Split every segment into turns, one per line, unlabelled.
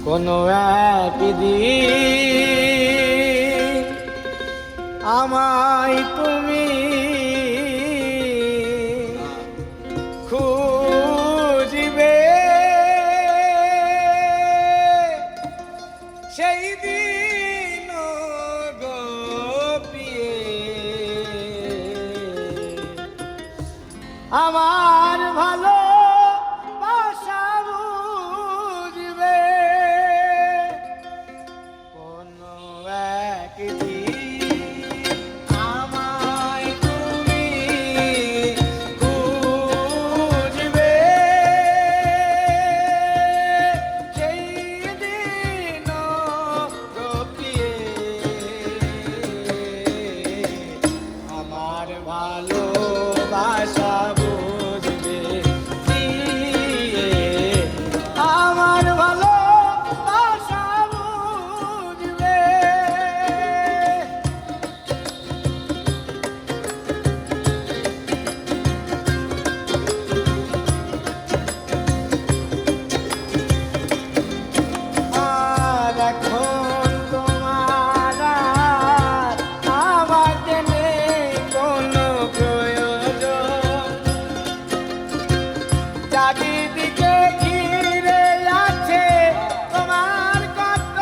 কোনো একদিন আমায় তুমি খুঁজবে, সেই দিন গো প্রিয়ে আমার ভালো বাসা বুঝবে। কোনো একদিন আমায় তুমি খুঁজবে, সেই দিন গো প্রিয়ে আমার ভালো বাসা বুঝবে, আমার ভালো বাসা বুঝবে। আর এখন তোমার আর আমাকে নেই কোনো প্রয়োজন, চারিদিকে ঘিরে আছে তোমার কত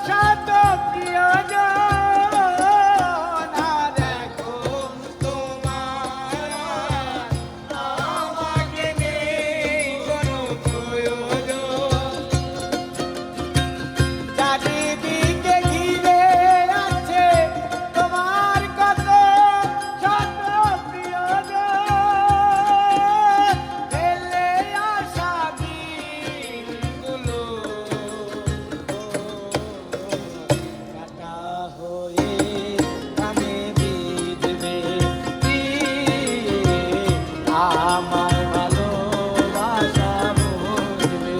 শত প্রিয়জন। আর এখন তোমার আমাকে নেই কোনো প্রয়োজন, চারিদিকে ঘিরে আছে তোমার কত শত প্রিয়জন। ফেলে আসা দিনগুলো কাটা হয়ে আমি বিঁধবে, আমার ভালোবাসা বুঝবে।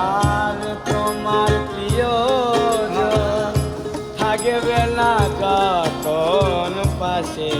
আর তোমার প্রিয়জন থাকবে না কখন পাশে,